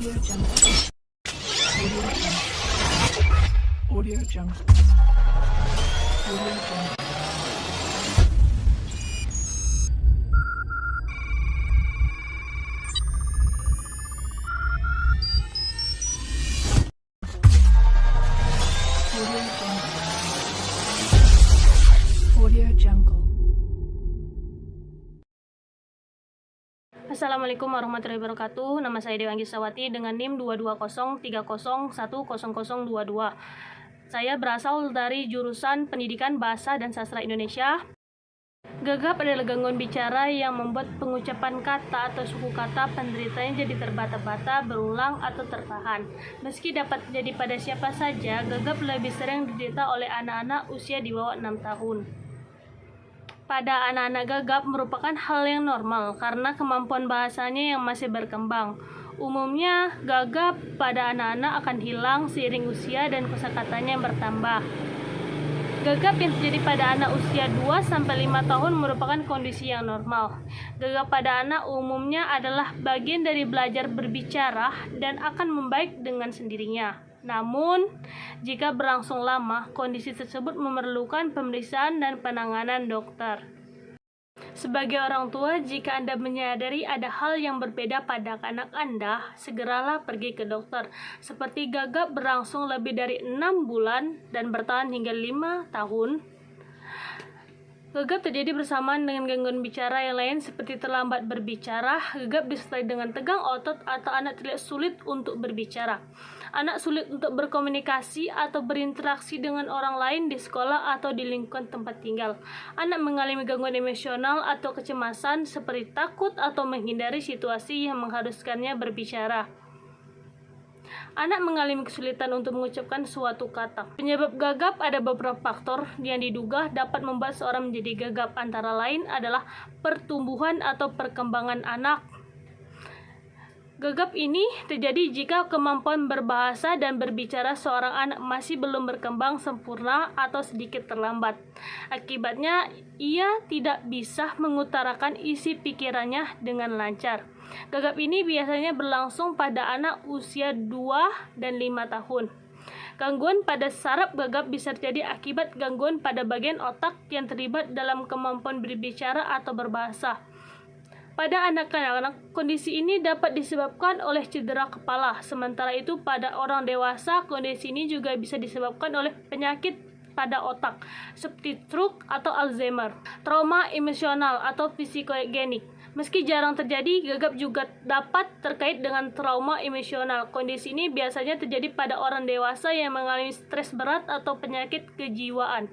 Audio Jungle. Audio Jungle. Assalamualaikum warahmatullahi wabarakatuh. Nama saya Dewi Anggisawati dengan NIM 22030010022. Saya berasal dari jurusan Pendidikan Bahasa dan Sastra Indonesia. Gagap adalah gangguan bicara yang membuat pengucapan kata atau suku kata penderitanya jadi terbata-bata, berulang, atau tertahan. Meski dapat terjadi pada siapa saja, gagap lebih sering diderita oleh anak-anak usia di bawah 6 tahun. Pada anak-anak gagap merupakan hal yang normal karena kemampuan bahasanya yang masih berkembang. Umumnya, gagap pada anak-anak akan hilang seiring usia dan kosakatanya yang bertambah. Gagap yang terjadi pada anak usia 2-5 tahun merupakan kondisi yang normal. Gagap pada anak umumnya adalah bagian dari belajar berbicara dan akan membaik dengan sendirinya. Namun, jika berlangsung lama, kondisi tersebut memerlukan pemeriksaan dan penanganan dokter. Sebagai orang tua, jika Anda menyadari ada hal yang berbeda pada anak Anda, segeralah pergi ke dokter. Seperti gagap berlangsung lebih dari 6 bulan dan bertahan hingga 5 tahun. Gagap terjadi bersamaan dengan gangguan bicara yang lain seperti terlambat berbicara. Gagap disertai dengan tegang otot atau anak terlihat sulit untuk berbicara. Anak sulit untuk berkomunikasi atau berinteraksi dengan orang lain di sekolah atau di lingkungan tempat tinggal. Anak mengalami gangguan emosional atau kecemasan seperti takut atau menghindari situasi yang mengharuskannya berbicara. Anak mengalami kesulitan untuk mengucapkan suatu kata. Penyebab gagap ada beberapa faktor yang diduga dapat membuat seorang menjadi gagap, antara lain adalah pertumbuhan atau perkembangan anak. Gagap ini terjadi jika kemampuan berbahasa dan berbicara seorang anak masih belum berkembang sempurna atau sedikit terlambat. Akibatnya, ia tidak bisa mengutarakan isi pikirannya dengan lancar. Gagap ini biasanya berlangsung pada anak usia 2 dan 5 tahun. Gangguan pada saraf gagap bisa terjadi akibat gangguan pada bagian otak yang terlibat dalam kemampuan berbicara atau berbahasa. Pada anak-anak, kondisi ini dapat disebabkan oleh cedera kepala. Sementara itu, pada orang dewasa, kondisi ini juga bisa disebabkan oleh penyakit pada otak, seperti stroke atau Alzheimer, trauma emosional atau psikogenik. Meski jarang terjadi, gagap juga dapat terkait dengan trauma emosional. Kondisi ini biasanya terjadi pada orang dewasa yang mengalami stres berat atau penyakit kejiwaan.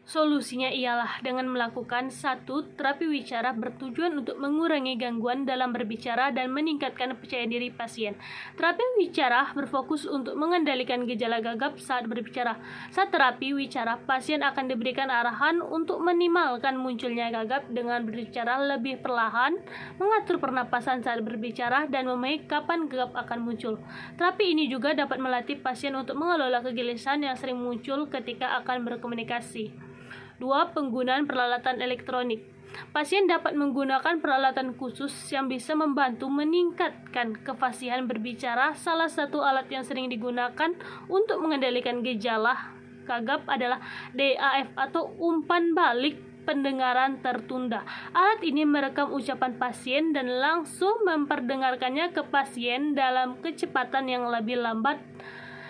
Solusinya ialah dengan melakukan 1. Terapi wicara bertujuan untuk mengurangi gangguan dalam berbicara dan meningkatkan percaya diri pasien. Terapi wicara berfokus untuk mengendalikan gejala gagap saat berbicara. Saat terapi wicara, pasien akan diberikan arahan untuk meminimalkan munculnya gagap dengan berbicara lebih perlahan, mengatur pernapasan saat berbicara, dan memahami kapan gagap akan muncul. Terapi ini juga dapat melatih pasien untuk mengelola kegelisahan yang sering muncul ketika akan berkomunikasi. 2. Penggunaan peralatan elektronik. Pasien dapat menggunakan peralatan khusus yang bisa membantu meningkatkan kefasihan berbicara. Salah satu alat yang sering digunakan untuk mengendalikan gejala gagap adalah DAF atau umpan balik pendengaran tertunda. Alat ini merekam ucapan pasien dan langsung memperdengarkannya ke pasien dalam kecepatan yang lebih lambat.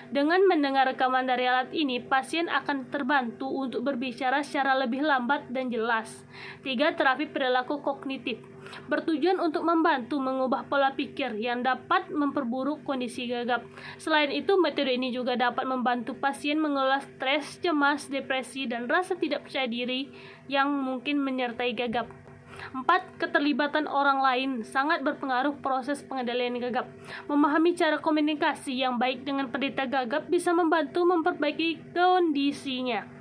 Dengan mendengar rekaman dari alat ini, pasien akan terbantu untuk berbicara secara lebih lambat dan jelas. 3. Terapi perilaku kognitif bertujuan untuk membantu mengubah pola pikir yang dapat memperburuk kondisi gagap. Selain itu, metode ini juga dapat membantu pasien mengelola stres, cemas, depresi, dan rasa tidak percaya diri yang mungkin menyertai gagap. 4. Keterlibatan orang lain sangat berpengaruh proses pengendalian gagap. Memahami cara komunikasi yang baik dengan penderita gagap bisa membantu memperbaiki kondisinya.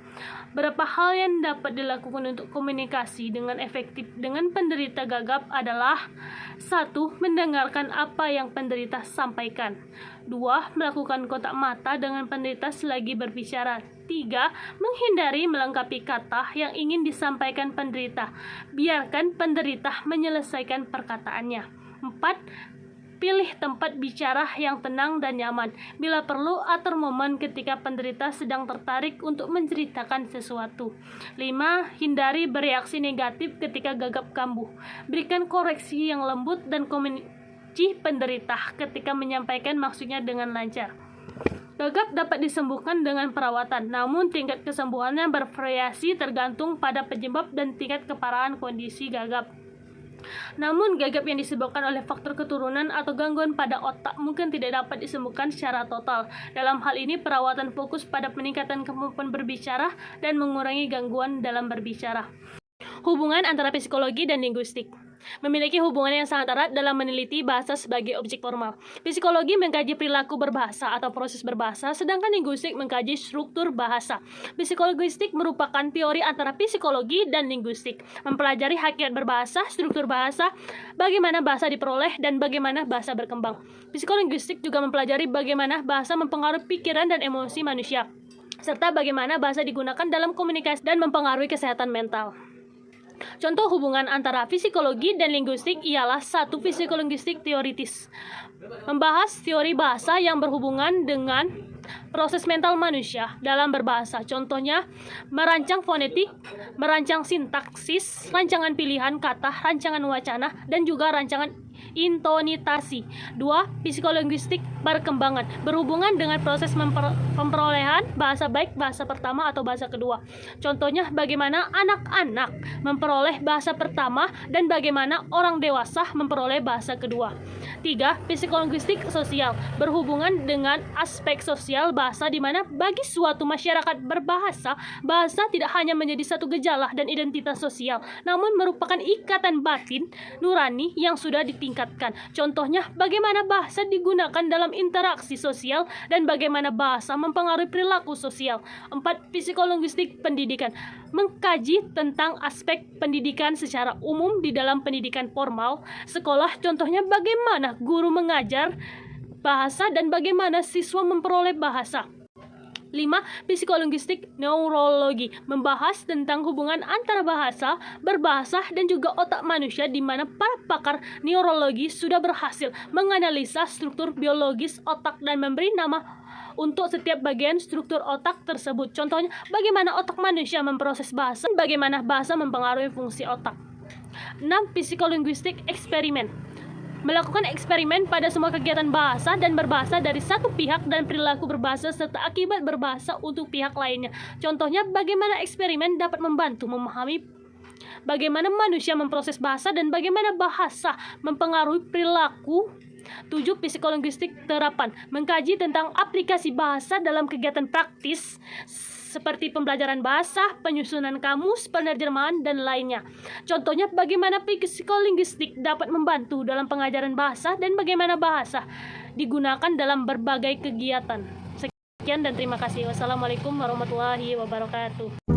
Beberapa hal yang dapat dilakukan untuk komunikasi dengan efektif dengan penderita gagap adalah 1. Mendengarkan apa yang penderita sampaikan. 2. Melakukan kontak mata dengan penderita selagi berbicara. 3. Menghindari melengkapi kata yang ingin disampaikan penderita. Biarkan penderita menyelesaikan perkataannya. 4. Pilih tempat bicara yang tenang dan nyaman. Bila perlu, atur momen ketika penderita sedang tertarik untuk menceritakan sesuatu. 5. Hindari bereaksi negatif ketika gagap kambuh. Berikan koreksi yang lembut dan komunikasi penderita ketika menyampaikan maksudnya dengan lancar. Gagap dapat disembuhkan dengan perawatan, namun tingkat kesembuhannya bervariasi tergantung pada penyebab dan tingkat keparahan kondisi gagap. Namun, gagap yang disebabkan oleh faktor keturunan atau gangguan pada otak mungkin tidak dapat disembuhkan secara total. Dalam hal ini, perawatan fokus pada peningkatan kemampuan berbicara dan mengurangi gangguan dalam berbicara. Hubungan antara psikologi dan linguistik memiliki hubungan yang sangat erat dalam meneliti bahasa sebagai objek formal. Psikologi mengkaji perilaku berbahasa atau proses berbahasa, sedangkan linguistik mengkaji struktur bahasa. Psikolinguistik merupakan teori antara psikologi dan linguistik, mempelajari hakikat berbahasa, struktur bahasa, bagaimana bahasa diperoleh, dan bagaimana bahasa berkembang. Psikolinguistik juga mempelajari bagaimana bahasa mempengaruhi pikiran dan emosi manusia, serta bagaimana bahasa digunakan dalam komunikasi dan mempengaruhi kesehatan mental. Contoh hubungan antara psikologi dan linguistik ialah 1. Psikolinguistik teoritis, membahas teori bahasa yang berhubungan dengan proses mental manusia dalam berbahasa. Contohnya, merancang fonetik, merancang sintaksis, rancangan pilihan kata, rancangan wacana, dan juga rancangan intonitasi. 2. Psikolinguistik perkembangan, berhubungan dengan proses pemperolehan bahasa baik bahasa pertama atau bahasa kedua. Contohnya, bagaimana anak-anak memperoleh bahasa pertama dan bagaimana orang dewasa memperoleh bahasa kedua. 3. Psikolinguistik sosial, berhubungan dengan aspek sosial bahasa di mana bagi suatu masyarakat berbahasa, bahasa tidak hanya menjadi satu gejala dan identitas sosial, namun merupakan ikatan batin nurani yang sudah ditingkatkan. Contohnya, bagaimana bahasa digunakan dalam interaksi sosial dan bagaimana bahasa mempengaruhi perilaku sosial. 4. Psikolinguistik pendidikan, mengkaji tentang aspek pendidikan secara umum di dalam pendidikan formal sekolah, contohnya bagaimana guru mengajar bahasa dan bagaimana siswa memperoleh bahasa. 5. Psikolinguistik neurologi, membahas tentang hubungan antara bahasa, berbahasa, dan juga otak manusia di mana para pakar neurologi sudah berhasil menganalisa struktur biologis otak dan memberi nama untuk setiap bagian struktur otak tersebut. Contohnya, bagaimana otak manusia memproses bahasa, dan bagaimana bahasa mempengaruhi fungsi otak. 6. Psikolinguistik eksperimen, melakukan eksperimen pada semua kegiatan bahasa dan berbahasa dari satu pihak dan perilaku berbahasa serta akibat berbahasa untuk pihak lainnya. Contohnya, bagaimana eksperimen dapat membantu memahami bagaimana manusia memproses bahasa dan bagaimana bahasa mempengaruhi perilaku. 7. Psikolinguistik terapan, mengkaji tentang aplikasi bahasa dalam kegiatan praktis seperti pembelajaran bahasa, penyusunan kamus, penerjemahan, dan lainnya. Contohnya, bagaimana psikolinguistik dapat membantu dalam pengajaran bahasa dan bagaimana bahasa digunakan dalam berbagai kegiatan. Sekian dan terima kasih. Wassalamualaikum warahmatullahi wabarakatuh.